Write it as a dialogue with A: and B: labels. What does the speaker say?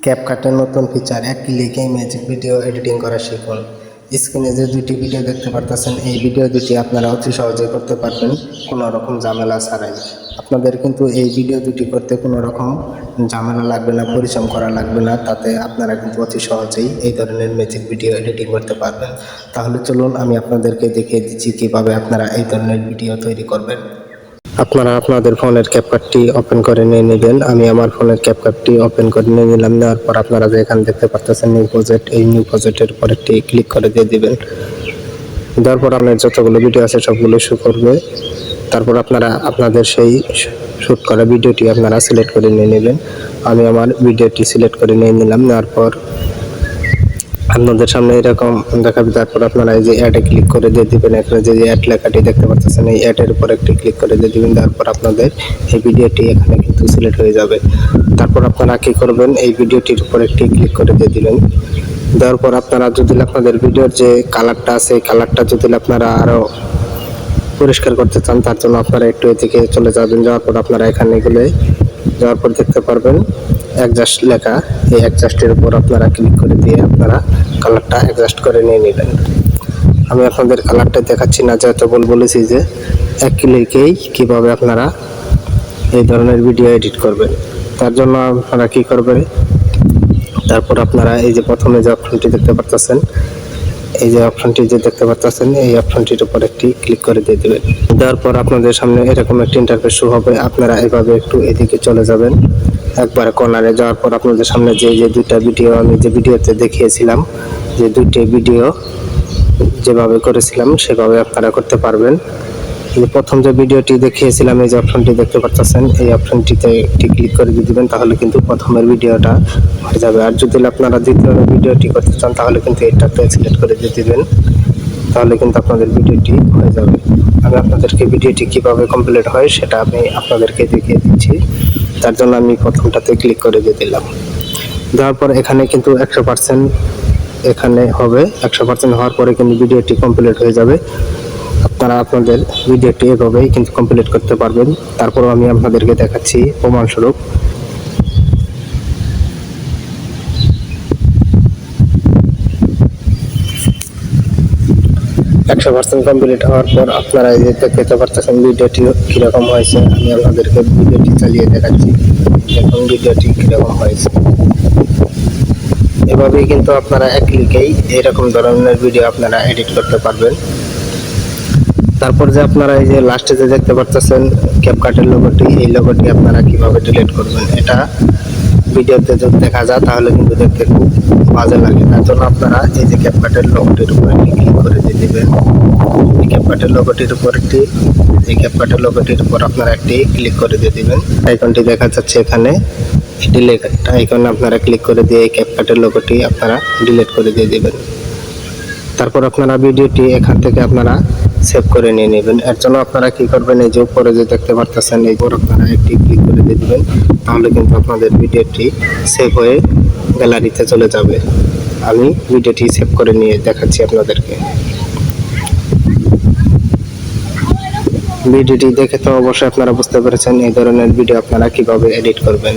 A: ক্যাপকাটের নতুন ফিচার এক ক্লিকেই magic video editing করা শিখুন। স্ক্রিনে যে দুইটি ভিডিও দেখতে পারতেছেন এই ভিডিও দুটি আপনারা অতি সহজেই করতে পারবেন কোনো রকম ঝামেলা ছাড়াই। আপনাদের কিন্তু এই ভিডিও দুটি করতে কোনো রকম ঝামেলা লাগবে না, পরিশ্রম করা লাগবে না। তাতে আপনারা কিন্তু অতি সহজেই এই ধরনের ম্যাজিক ভিডিও এডিটিং করতে পারবেন। তাহলে চলুন আমি আপনাদেরকে দেখিয়ে দিচ্ছি কীভাবে আপনারা এই ধরনের ভিডিও তৈরি করবেন। আপনারা আপনাদের ফোনের ক্যাপকাটটি ওপেন করে নিয়ে নেবেন। আমি আমার ফোনের ক্যাপকাটটি ওপেন করে নিয়ে নিলাম। নেওয়ার পর আপনারা যে এখানে দেখতে পাচ্ছেন নিউ প্রজেক্ট, এই নিউ প্রজেক্টের উপর একটি ক্লিক করে দিয়ে দিবেন। দেওয়ার পর আপনার যতগুলো ভিডিও আছে সবগুলো শো করবে। তারপর আপনারা আপনাদের সেই শ্যুট করা ভিডিওটি আপনারা সিলেক্ট করে নিয়ে নেবেন। আমি আমার ভিডিওটি সিলেক্ট করে নিয়ে নিলাম। নেওয়ার পর আপনাদের সামনে এরকম দেখাবে। তারপর আপনারা এই যে অ্যাডে ক্লিক করে দিয়ে দিবেন। এখানে যে অ্যাড লেখাটি দেখতে পাচ্ছেন এই অ্যাডের উপর একটি ক্লিক করে দিয়ে দিবেন। তারপর আপনাদের এই ভিডিওটি এখানে কিন্তু সিলেক্ট হয়ে যাবে। তারপর আপনারা কি করবেন, এই ভিডিওটির উপর একটি ক্লিক করে দিয়ে দিবেন। দেওয়ার পর আপনারা যদি আপনাদের ভিডিওর যে কালারটা আছে এই কালারটা যদি আপনারা আরও পরিষ্কার করতে চান তার জন্য আপনারা একটু এদিকে চলে যাবেন। যাওয়ার পর আপনারা এখানে গেলে যাওয়ার পর দেখতে পারবেন অ্যাডজাস্ট লেখা, এই অ্যাডজাস্টের উপর আপনারা ক্লিক করে দিয়ে আপনারা কালারটা অ্যাডজাস্ট করে নিয়ে নেবেন। আমি আপনাদের কালারটা দেখাচ্ছি না, যেহেতু বলেছি যে এক ক্লিকেই কীভাবে আপনারা এই ধরনের ভিডিও এডিট করবেন। তার জন্য আপনারা কি করবেন, তারপর আপনারা এই যে প্রথমে যে অপশনটি দেখতে পাচ্ছেন এই যে অপশনটি যে দেখতে পাচ্ছেন এই অপশনটির উপর একটি ক্লিক করে দিয়ে দেবেন। দেওয়ার পর আপনাদের সামনে এরকম একটি ইন্টারফেস শো হবে। আপনারা এভাবে একটু এদিকে চলে যাবেন, একবার কর্নারে যাওয়ার পর আপনাদের সামনে যে দুইটা ভিডিও আমি যে ভিডিওতে দেখিয়েছিলাম, যে দুইটি ভিডিও যেভাবে করেছিলাম সেভাবে আপনারা করতে পারবেন। প্রথম যে ভিডিওটি দেখিয়েছিলাম এই যে অপশনটি দেখতে পাচ্ছেন এই অপশনটিতে একটি ক্লিক করে দিয়ে দিবেন, তাহলে কিন্তু প্রথমের ভিডিওটা হয়ে যাবে। আর যদি আপনারা দ্বিতীয় ভিডিওটি করতে চান তাহলে কিন্তু এটাতে সিলেক্ট করে দিয়ে দিবেন, তাহলে কিন্তু আপনাদের ভিডিওটি হয়ে যাবে। আমি আপনাদেরকে ভিডিওটি কিভাবে কমপ্লিট হয় সেটা আমি আপনাদেরকে দেখিয়ে দিচ্ছি। তার জন্য আমি প্রথমটাতে ক্লিক করে দিয়ে দিলাম। দেওয়ার পর এখানে কিন্তু 100% এখানে হবে। 100% হওয়ার পরে কিন্তু ভিডিওটি কমপ্লিট হয়ে যাবে। আপনারা আপনাদের ভিডিওটি এভাবেই কিন্তু কমপ্লিট করতে পারবেন। তারপরও আমি আপনাদেরকে দেখাচ্ছি প্রমাণস্বরূপ। একশো পার্সেন্ট কমপ্লিট হওয়ার পর আপনারা এই যে দেখতে পাচ্ছেন ভিডিওটি কীরকম হয়েছে। আমি আপনাদেরকে ভিডিওটি চালিয়ে দেখাচ্ছি, দেখুন ভিডিওটি কীরকম হয়েছে। এভাবেই কিন্তু আপনারা এক ক্লিকেই এরকম ধরনের ভিডিও আপনারা এডিট করতে পারবেন। তারপর যে আপনারা এই যে লাস্টে যে দেখতে পাচ্ছেন ক্যাপকাটের লোগোটি, এই লোগোটি আপনারা কিভাবে ডিলিট করবেন, এটা ভিডিওতে যদি দেখা যায় তাহলে কিন্তু দেখতে খুব বাজে লাগে। তার জন্য আপনারা এই যে ক্যাপকাটের লোগোটির উপর একটি ক্লিক করে দিয়ে দেবেন। এই ক্যাপকাটের লোগোটির উপর আপনারা একটি ক্লিক করে দিয়ে দিবেন। আইকনটি দেখা যাচ্ছে এখানে, ডিলিট আইকন আপনারা ক্লিক করে দিয়ে এই ক্যাপকাটের লোগোটি আপনারা ডিলিট করে দিয়ে দিবেন। তারপর আপনারা ভিডিওটি এখান থেকে আপনারা সেভ করে নিয়ে নেবেন। এর জন্য আপনারা কি করবেন, এই যে উপরে যে দেখতে পাচ্ছেন এই উপর আপনারা একটি ক্লিক করে দিয়ে দিবেন, তাহলে কিন্তু আপনাদের ভিডিওটি সেভ হয়ে গ্যালারিতে চলে যাবে। আমি ভিডিওটি সেভ করে নিয়ে দেখাচ্ছি আপনাদেরকে। ভিডিওটি দেখে তো অবশ্যই আপনারা বুঝতে পেরেছেন এই ধরনের ভিডিও আপনারা কিভাবে এডিট করবেন।